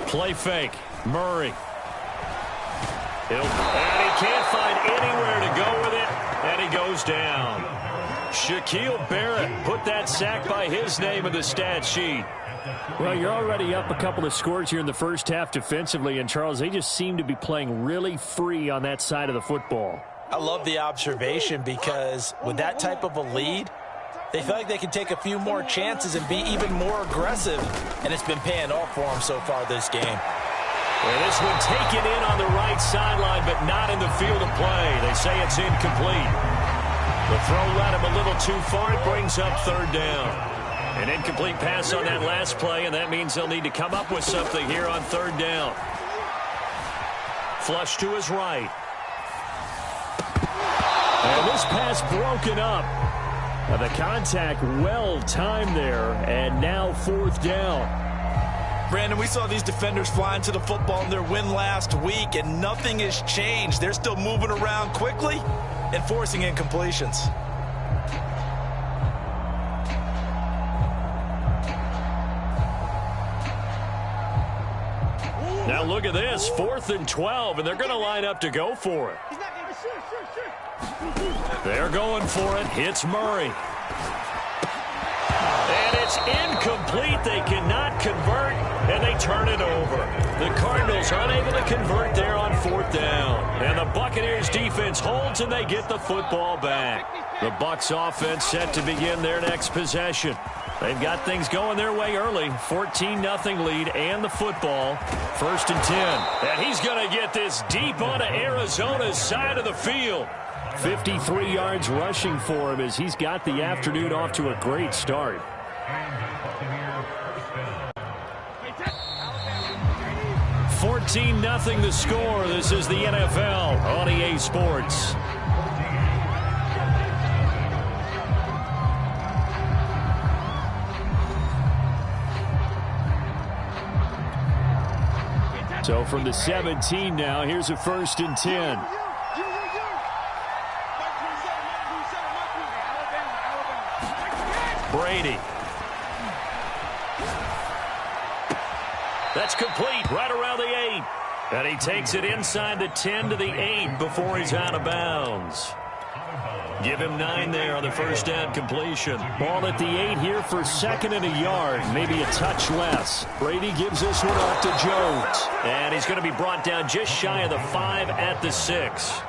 Play fake. Murray. And he can't find anywhere to go with it, and he goes down. Shaquille Barrett put that sack by his name in the stat sheet. Well, you're already up a couple of scores here in the first half defensively, and Charles, they just seem to be playing really free on that side of the football. I love the observation because with that type of a lead, they feel like they can take a few more chances and be even more aggressive, and it's been paying off for them so far this game. And this one taken in on the right sideline, but not in the field of play. They say it's incomplete. The throw led him a little too far. It brings up third down. An incomplete pass on that last play, and that means they'll need to come up with something here on third down. Flush to his right. And this pass broken up. The contact well timed there, and now fourth down. Brandon, we saw these defenders flying to the football in their win last week, and nothing has changed. They're still moving around quickly and forcing incompletions. Now look at this, 4th and 12, and they're going to line up to go for it. They're going for it. Hits Murray. And it's incomplete. They cannot convert, and they turn it over. The Cardinals unable to convert there on fourth down. And the Buccaneers defense holds, and they get the football back. The Bucs offense set to begin their next possession. They've got things going their way early. 14-0 lead and the football. 1st and 10. And he's going to get this deep onto Arizona's side of the field. 53 yards rushing for him as he's got the afternoon off to a great start. 14-0 the score. This is the NFL on EA Sports. So from the 17 now, here's a 1st and 10. Brady. That's complete right around the 8. And he takes it inside the 10 to the 8 before he's out of bounds. Give him 9 there on the first down completion. Ball at the 8 here for 2nd and a yard, maybe a touch less. Brady gives this one off to Jones. And he's going to be brought down just shy of the 5 at the 6.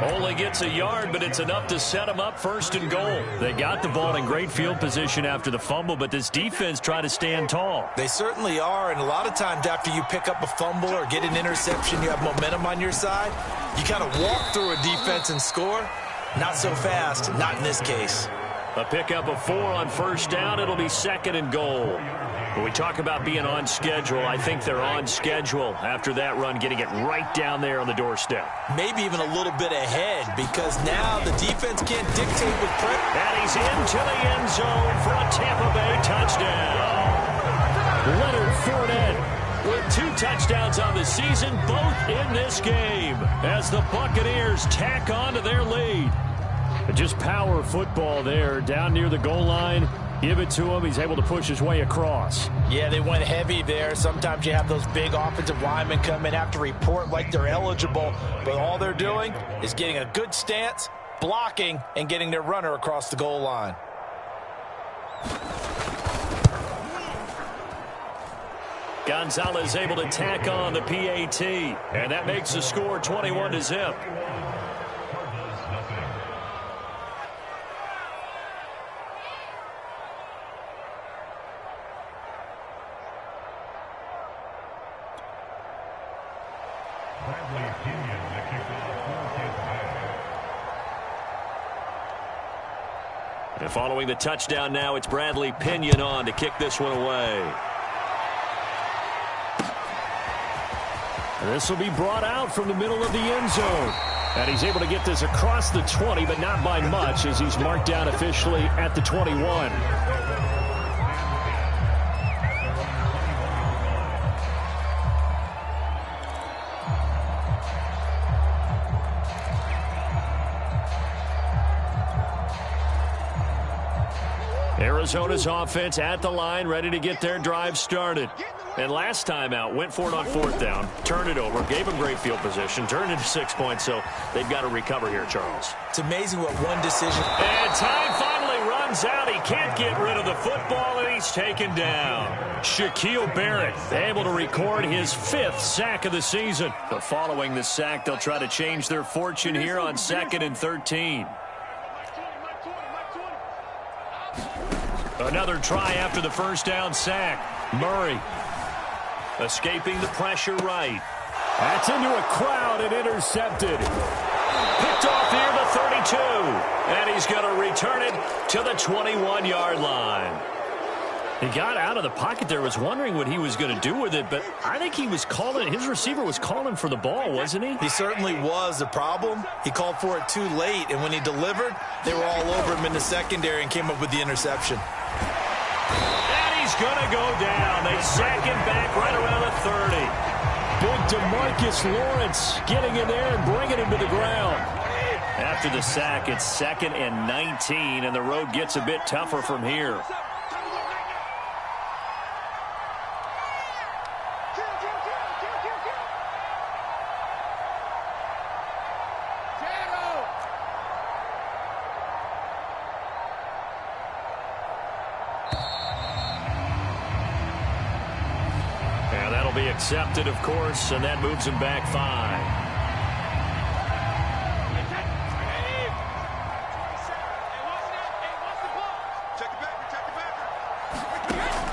Only gets a yard, but it's enough to set him up 1st and goal. They got the ball in great field position after the fumble, but this defense tried to stand tall. They certainly are, and a lot of times after you pick up a fumble or get an interception, you have momentum on your side. You kind of walk through a defense and score. Not so fast, not in this case. A pickup of 4 on 1st down. It'll be 2nd and goal. When we talk about being on schedule, I think they're on schedule after that run, getting it right down there on the doorstep. Maybe even a little bit ahead because now the defense can't dictate with pressure. And he's into the end zone for a Tampa Bay touchdown. Leonard Fournette with 2 touchdowns on the season, both in this game, as the Buccaneers tack on to their lead. Just power football there, down near the goal line. Give it to him. He's able to push his way across. Yeah, they went heavy there. Sometimes you have those big offensive linemen come in, have to report like they're eligible, but all they're doing is getting a good stance, blocking, and getting their runner across the goal line. Gonzalez able to tack on the PAT, and that makes the score 21-0. And following the touchdown now, it's Bradley Pinion on to kick this one away. And this will be brought out from the middle of the end zone. And he's able to get this across the 20, but not by much, as he's marked down officially at the 21. Arizona's offense at the line, ready to get their drive started. And last time out, went for it on 4th down, turned it over, gave them great field position, turned into 6 points, so they've got to recover here, Charles. It's amazing what one decision. And time finally runs out. He can't get rid of the football, and he's taken down. Shaquille Barrett able to record his 5th sack of the season. But following the sack, they'll try to change their fortune here on 2nd and 13. Another try after the first down sack. Murray escaping the pressure right. That's into a crowd and intercepted. Picked off near the 32. And he's going to return it to the 21-yard line. He got out of the pocket there, was wondering what he was going to do with it, but I think he was calling, his receiver was calling for the ball, wasn't he? He certainly was. The problem, he called for it too late, and when he delivered, they were all over him in the secondary and came up with the interception. And he's going to go down. They sack him back right around the 30. Big DeMarcus Lawrence getting in there and bringing him to the ground. After the sack, it's 2nd and 19, and the road gets a bit tougher from here. Accepted, of course, and that moves him back 5.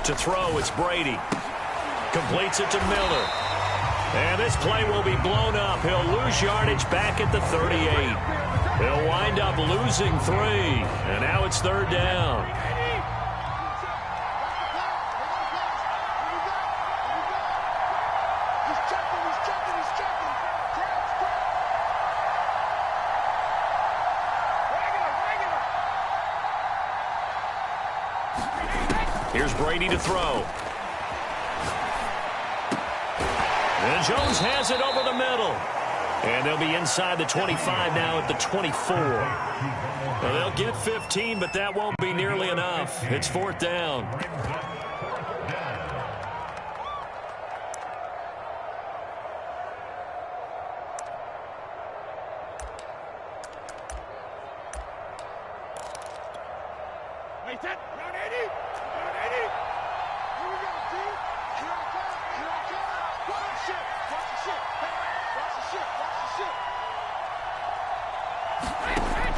To throw, it's Brady. Completes it to Miller. And this play will be blown up. He'll lose yardage back at the 38. He'll wind up losing 3. And now it's 3rd down. Here's Brady to throw. And Jones has it over the middle. And they'll be inside the 25 now at the 24. Well, they'll get 15, but that won't be nearly enough. It's 4th down.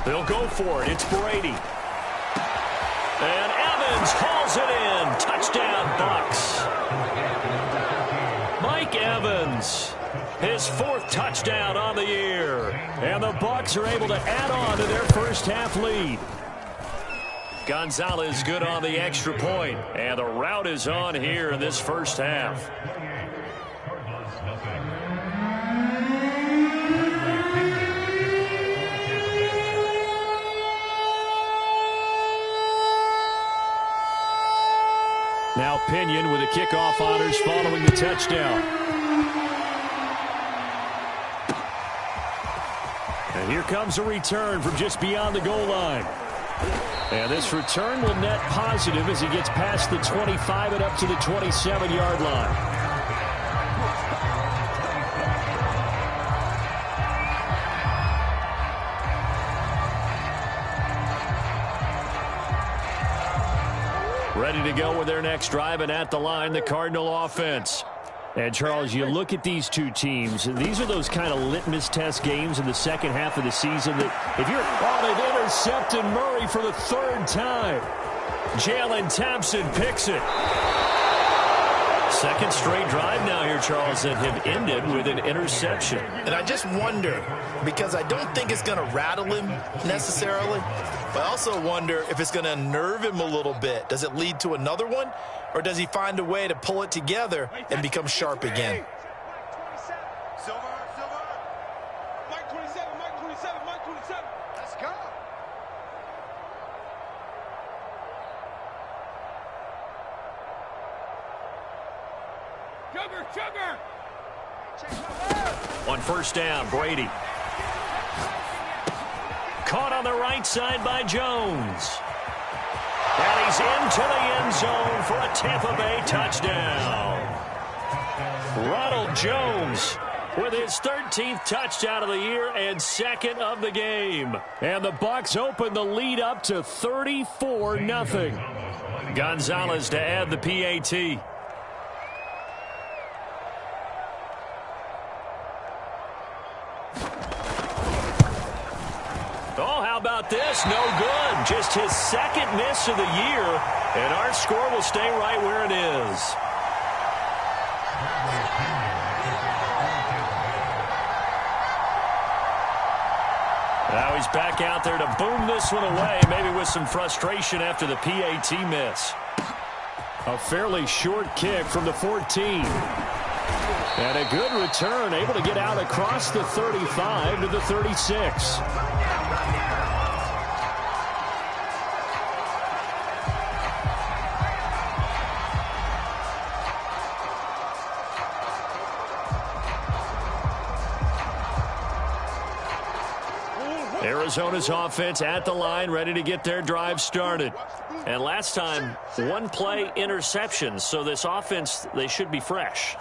They'll go for it. It's Brady. And Evans hauls it in. Touchdown, Bucks. Mike Evans, his 4th touchdown on the year. And the Bucks are able to add on to their first half lead. Gonzalez good on the extra point. And the rout is on here in this first half. Now Pinion with the kickoff honors following the touchdown. And here comes a return from just beyond the goal line. And this return will net positive as he gets past the 25 and up to the 27-yard line. Ready to go with their next drive, and at the line, the Cardinal offense. And, Charles, you look at these two teams, and these are those kind of litmus test games in the second half of the season that if you're they've intercepted Murray for the 3rd time. Jalen Thompson picks it. Second straight drive now here, Charles, that have ended with an interception. And I just wonder, because I don't think it's going to rattle him necessarily, but I also wonder if it's going to unnerve him a little bit. Does it lead to another one, or does he find a way to pull it together and become sharp again? Mike 27, Mike 27, Mike 27. Let's go. Sugar. On first down, Brady. Caught on the right side by Jones. And he's into the end zone for a Tampa Bay touchdown. Ronald Jones with his 13th touchdown of the year and second of the game. And the Bucs open the lead up to 34-0. Gonzalez to add the PAT. Oh, how about this? No good. Just his second miss of the year, and our score will stay right where it is. Now he's back out there to boom this one away, maybe with some frustration after the PAT miss. A fairly short kick from the 14. And a good return, able to get out across the 35 to the 36. Arizona's offense at the line, ready to get their drive started. And last time, one play interception, so this offense, they should be fresh.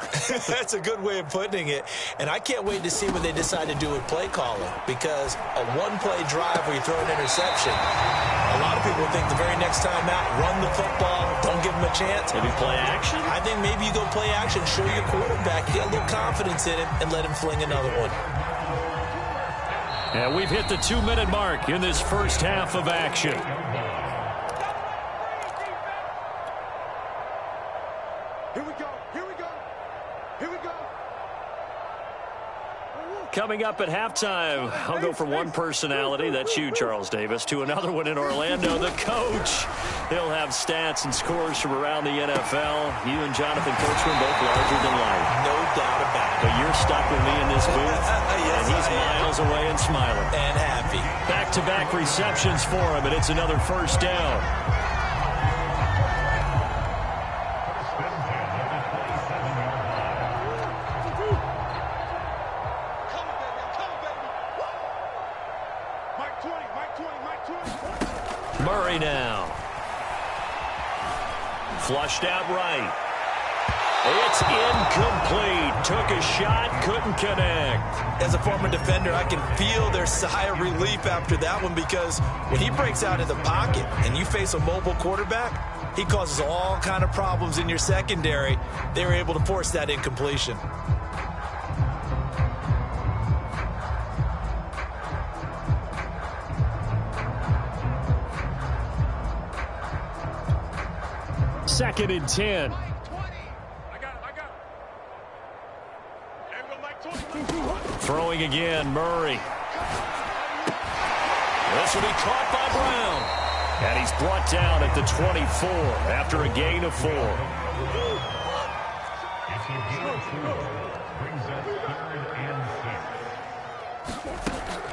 That's a good way of putting it. And I can't wait to see what they decide to do with play calling, because a one-play drive where you throw an interception, a lot of people think the very next time out, run the football, don't give them a chance. Maybe play action? I think maybe you go play action, show your quarterback, get a little confidence in him, and let him fling another one. And we've hit the 2-minute mark in this first half of action. Here we go. Here we go. Here we go. Coming up at halftime, I'll go from one personality, that's you, Charles Davis, to another one in Orlando, the coach. He'll have stats and scores from around the NFL. You and Jonathan Coachman both larger than life. No doubt about it. But you're stuck with me in this booth, Yes, and he's miles away and smiling. And happy. Back-to-back receptions for him, and it's another first down. Murray now. Flushed out right. It's incomplete. Took a shot, couldn't connect. As a former defender, I can feel their sigh of relief after that one, because when he breaks out of the pocket and you face a mobile quarterback, he causes all kind of problems in your secondary. They were able to force that incompletion. Second and 10. Throwing again, Murray. This will be caught by Brown. And he's brought down at the 24 after a gain of 4.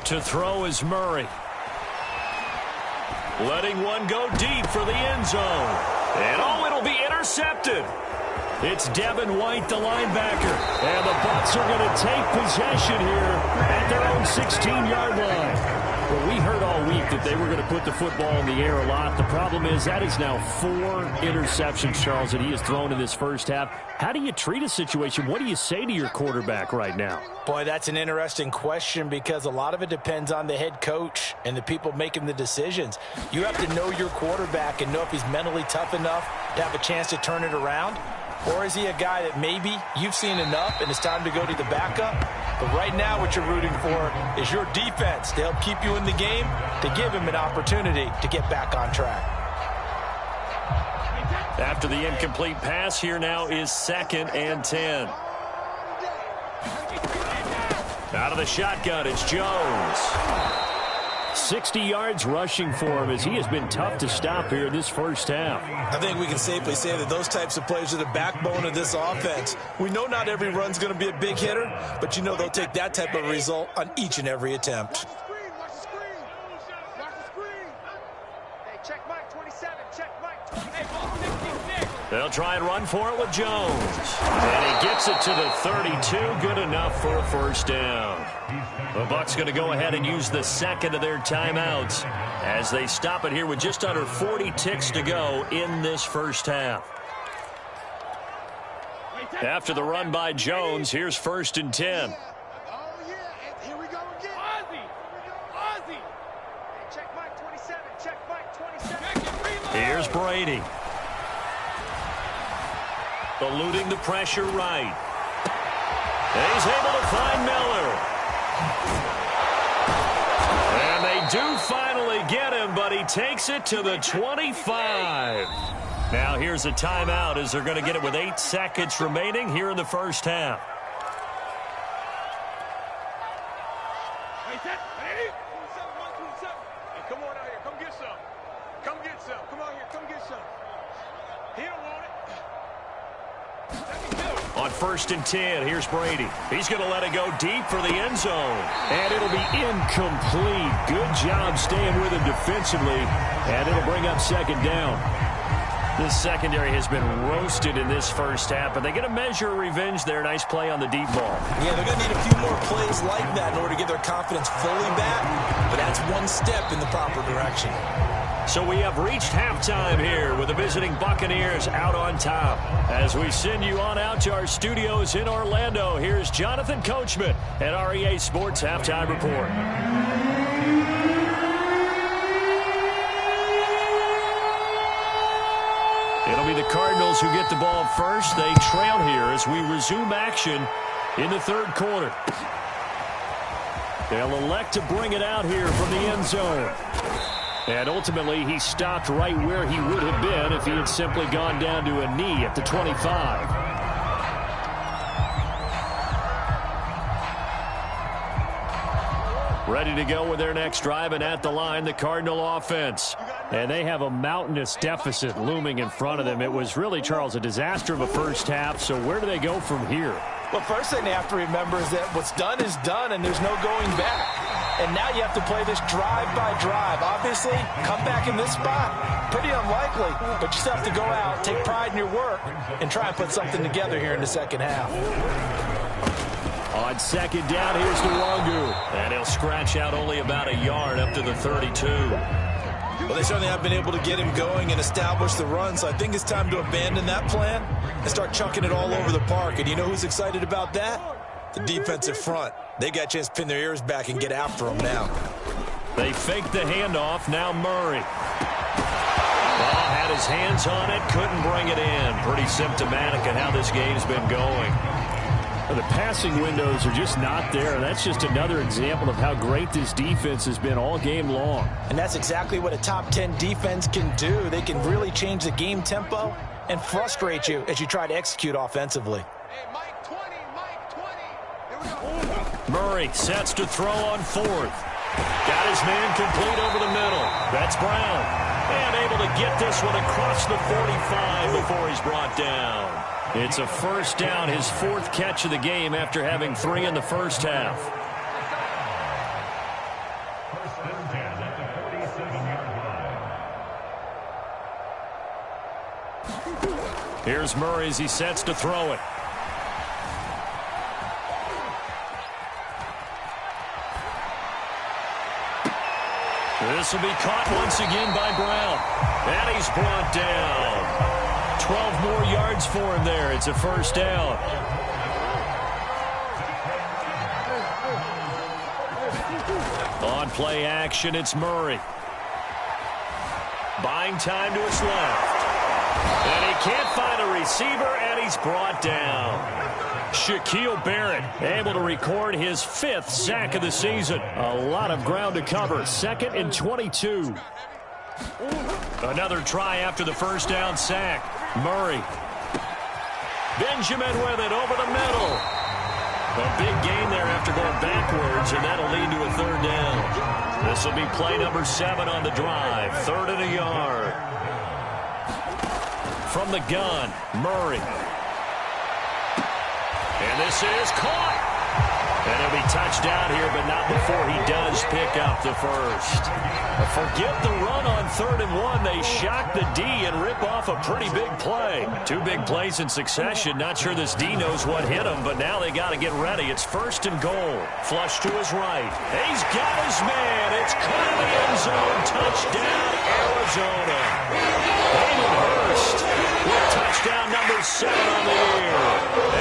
To throw is Murray. Letting one go deep for the end zone. And oh, it'll be intercepted. It's Devin White, the linebacker. And the Bucs are going to take possession here at their own 16-yard line. Well, we heard all week that they were going to put the football in the air a lot. The problem is that is now 4 interceptions, Charles, that he has thrown in this first half. How do you treat a situation? What do you say to your quarterback right now? Boy, that's an interesting question, because a lot of it depends on the head coach and the people making the decisions. You have to know your quarterback and know if he's mentally tough enough to have a chance to turn it around. Or is he a guy that maybe you've seen enough and it's time to go to the backup? But right now what you're rooting for is your defense to help keep you in the game, to give him an opportunity to get back on track. After the incomplete pass, here now is 2nd and 10. Out of the shotgun, it's Jones. 60 yards rushing for him, as he has been tough to stop here in this first half. I think we can safely say that those types of plays are the backbone of this offense. We know not every run's going to be a big hitter, but you know they'll take that type of result on each and every attempt. Watch the screen. Watch the screen. Hey, check Mike 27. Check Mike 20. Hey, ball 56. They'll try and run for it with Jones. And he gets it to the 32. Good enough for a first down. The Bucs going to go ahead and use the second of their timeouts as they stop it here with just under 40 ticks to go in this first half. After the run by Jones, here's 1st and 10. Oh, yeah. And here we go again. Ozzie. Ozzie. Hey, check Mike 27. Check Mike 27. Here's Brady. Eluding the pressure right. And he's able to find Miller. And they do finally get him, but he takes it to the 25. Now here's a timeout as they're going to get it with 8 seconds remaining here in the first half. Hey, set. Hey. 27, 127. Hey, come on out here. Come get some. Come get some. Come on here. Come get some. He don't want it. On 1st and 10, here's Brady. He's going to let it go deep for the end zone. And it'll be incomplete. Good job staying with him defensively. And it'll bring up 2nd down. This secondary has been roasted in this first half, but they get a measure of revenge there. Nice play on the deep ball. Yeah, they're going to need a few more plays like that in order to get their confidence fully back, but that's one step in the proper direction. So we have reached halftime here with the visiting Buccaneers out on top. As we send you on out to our studios in Orlando, here's Jonathan Coachman at REA Sports Halftime Report. It'll be the Cardinals who get the ball first. They trail here as we resume action in the 3rd quarter. They'll elect to bring it out here from the end zone. And ultimately, he stopped right where he would have been if he had simply gone down to a knee at the 25. Ready to go with their next drive, and at the line, the Cardinal offense. And they have a mountainous deficit looming in front of them. It was really, Charles, a disaster of a first half. So where do they go from here? Well, first thing they have to remember is that what's done is done, and there's no going back. And now you have to play this drive by drive. Obviously, come back in this spot, pretty unlikely. But you still have to go out, take pride in your work, and try and put something together here in the second half. On 2nd down, here's Nwangu. And he'll scratch out only about a yard up to the 32. Well, they certainly have been able to get him going and establish the run, so I think it's time to abandon that plan and start chucking it all over the park. And you know who's excited about that? The defensive front. They got a chance to pin their ears back and get after him now. They fake the handoff. Now Murray. Well, had his hands on it, couldn't bring it in. Pretty symptomatic of how this game's been going. The passing windows are just not there. That's just another example of how great this defense has been all game long. And that's exactly what a top 10 defense can do. They can really change the game tempo and frustrate you as you try to execute offensively. Hey, Mike 20, Mike 20. Here we go. Murray sets to throw on 4th. Got his man complete over the middle. That's Brown. And able to get this one across the 45 before he's brought down. It's a first down, his 4th catch of the game after having 3 in the first half. Here's Murray as he sets to throw it. This will be caught once again by Brown. And he's brought down. 12 more yards for him there. It's a first down. On play action, it's Murray. Buying time to his left. And he can't find a receiver, and he's brought down. Shaquille Barrett able to record his 5th sack of the season. A lot of ground to cover. 2nd and 22. Another try after the first down sack. Murray. Benjamin with it over the middle. A big gain there after going backwards, and that'll lead to a 3rd down. This will be play number 7 on the drive. 3rd and a yard. From the gun, Murray. And this is caught. And he'll be touched down here, but not before he does pick up the first. Forget the run on 3rd and 1. They shock the D and rip off a pretty big play. 2 big plays in succession. Not sure this D knows what hit him, but now they got to get ready. It's 1st and goal. Flush to his right. He's got his man. It's caught in the end zone. Touchdown, Arizona. Hayden Hurst with touchdown number 7 on the year.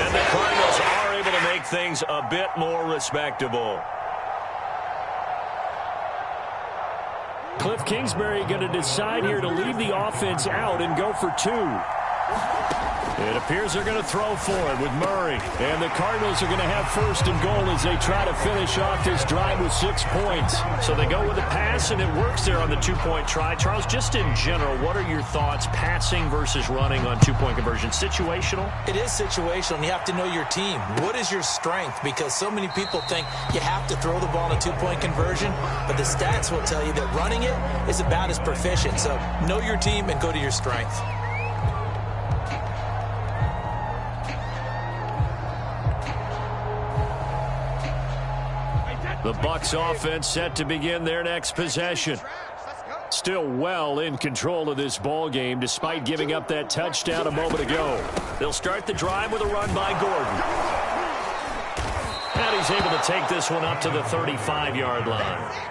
And the Cardinals are able to make things a bit more respectable. Cliff Kingsbury going to decide here to leave the offense out and go for 2. It appears they're going to throw for it with Murray. And the Cardinals are going to have 1st and goal as they try to finish off this drive with 6 points. So they go with a pass, and it works there on the 2-point try. Charles, just in general, what are your thoughts, passing versus running on 2-point conversion? Situational? It is situational, and you have to know your team. What is your strength? Because so many people think you have to throw the ball in a 2-point conversion, but the stats will tell you that running it is about as proficient. So know your team and go to your strength. The Bucs offense set to begin their next possession. Still well in control of this ball game despite giving up that touchdown a moment ago. They'll start the drive with a run by Gordon. And he's able to take this one up to the 35-yard line.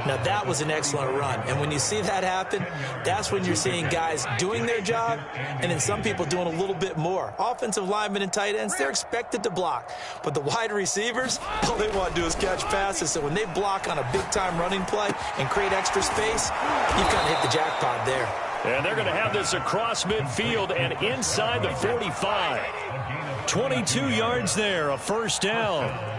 Now, that was an excellent run. And when you see that happen, that's when you're seeing guys doing their job and then some people doing a little bit more. Offensive linemen and tight ends, they're expected to block. But the wide receivers, all they want to do is catch passes. So when they block on a big-time running play and create extra space, you've kind of hit the jackpot there. And they're going to have this across midfield and inside the 45. 22 yards there, a 1st down.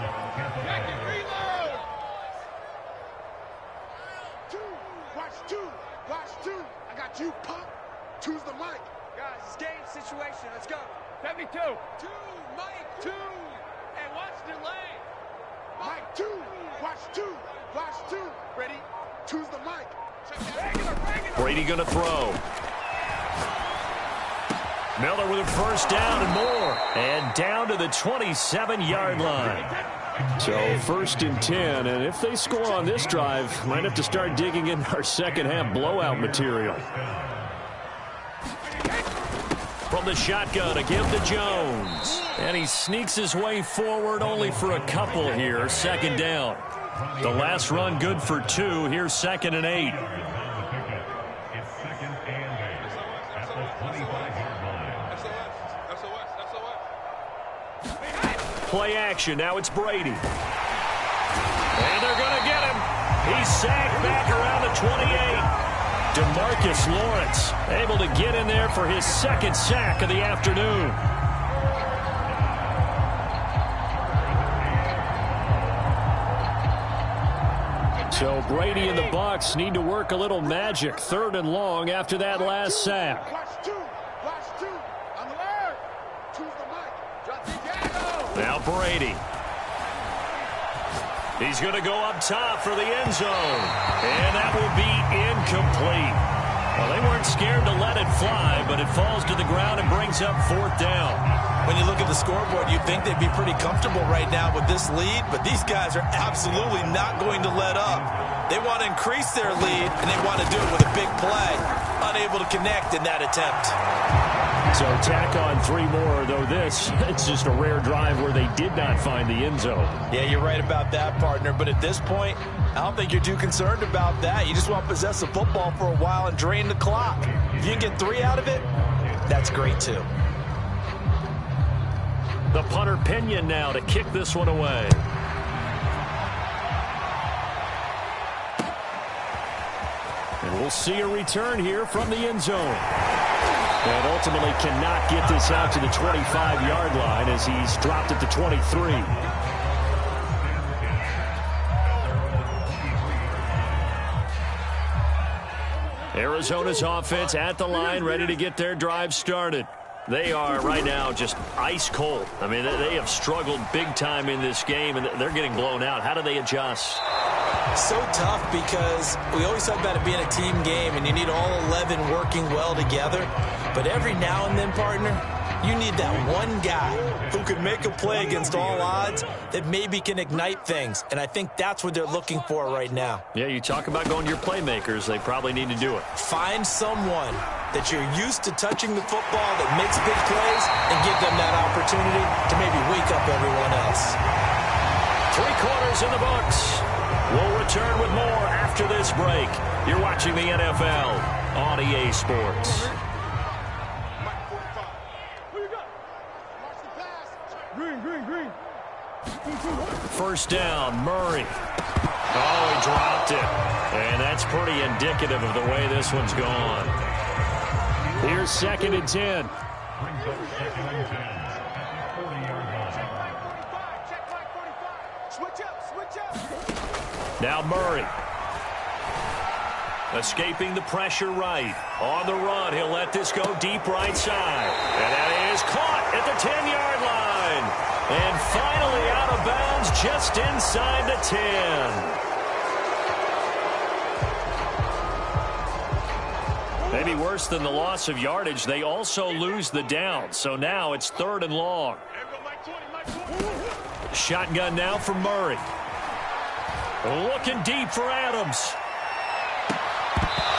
You pump. Choose the mic. Guys, it's game situation. Let's go. 72. 2, Mike, 2. And watch the lane. Mike, 2. Watch 2. Watch 2. Ready? Choose the mic. Regular. Brady going to throw. Miller with a 1st down and more. And down to the 27-yard line. So 1st and 10, and if they score on this drive, might have to start digging in our second-half blowout material. From the shotgun, a give to Jones. And he sneaks his way forward only for a couple here, 2nd down. The last run good for 2. Here's 2nd and 8. Play action. Now it's Brady. And they're going to get him. He's sacked back around the 28. DeMarcus Lawrence able to get in there for his 2nd sack of the afternoon. So Brady and the Bucs need to work a little magic. 3rd and long after that last sack. Now Brady. He's going to go up top for the end zone. And that will be incomplete. Well, they weren't scared to let it fly, but it falls to the ground and brings up 4th down. When you look at the scoreboard, you'd think they'd be pretty comfortable right now with this lead, but these guys are absolutely not going to let up. They want to increase their lead, and they want to do it with a big play. Unable to connect in that attempt. So tack on 3 more, though it's just a rare drive where they did not find the end zone. Yeah, you're right about that, partner. But at this point, I don't think you're too concerned about that. You just want to possess the football for a while and drain the clock. If you can get 3 out of it, that's great, too. The punter Pinion now to kick this one away. And we'll see a return here from the end zone. And ultimately cannot get this out to the 25-yard line as he's dropped at the 23. Arizona's offense at the line, ready to get their drive started. They are right now just ice cold. I mean, they have struggled big time in this game, and they're getting blown out. How do they adjust? So tough because we always talk about it being a team game, and you need all 11 working well together. But every now and then, partner, You need that one guy who can make a play against all odds that maybe can ignite things. And I think that's what they're looking for right now. Yeah, you talk about going to your playmakers. They probably need to do it. Find someone that you're used to touching the football that makes big plays and give them that opportunity to maybe wake up everyone else. 3 quarters in the books. We'll return with more after this break. You're watching the NFL on EA Sports. Green. First down, Murray. Oh, he dropped it. And that's pretty indicative of the way this one's gone. Here's 2nd and 10. Now Murray. Escaping the pressure right. On the run, he'll let this go deep right side. And that is caught at the 10-yard line. And finally out of bounds just inside the 10. Maybe worse than the loss of yardage, they also lose the down. So now it's 3rd and long. Shotgun now for Murray. Looking deep for Adams.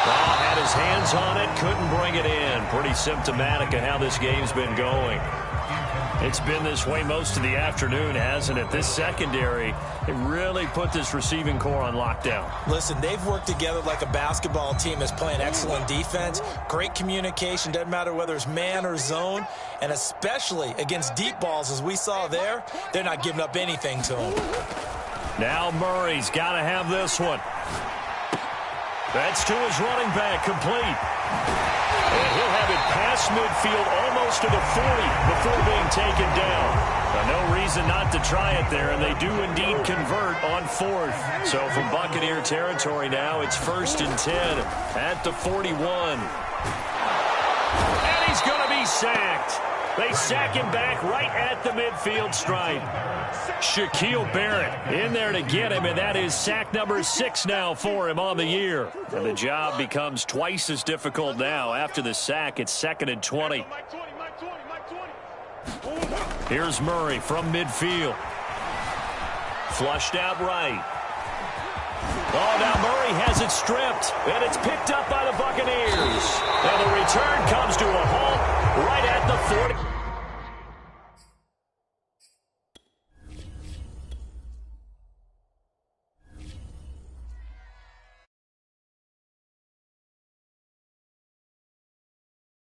Oh, had his hands on it, couldn't bring it in. Pretty symptomatic of how this game's been going. It's been this way most of the afternoon, hasn't it? This secondary, it really put this receiving core on lockdown. Listen, they've worked together like a basketball team that's playing excellent defense. Great communication, doesn't matter whether it's man or zone. And especially against deep balls, as we saw there, they're not giving up anything to them. Now Murray's got to have this one. That's to his running back, complete. And he'll have it past midfield, almost to the 40 before being taken down. No reason not to try it there, and they do indeed convert on 4th. So from Buccaneer territory now, it's 1st and 10 at the 41. And he's going to be sacked. They sack him back right at the midfield stripe. Shaquille Barrett in there to get him, and that is sack number 6 now for him on the year. And the job becomes twice as difficult now. After the sack, it's 2nd and 20. Here's Murray from midfield. Flushed out right. Oh, now Murray has it stripped, and it's picked up by the Buccaneers. And the return comes to a halt right at the 40.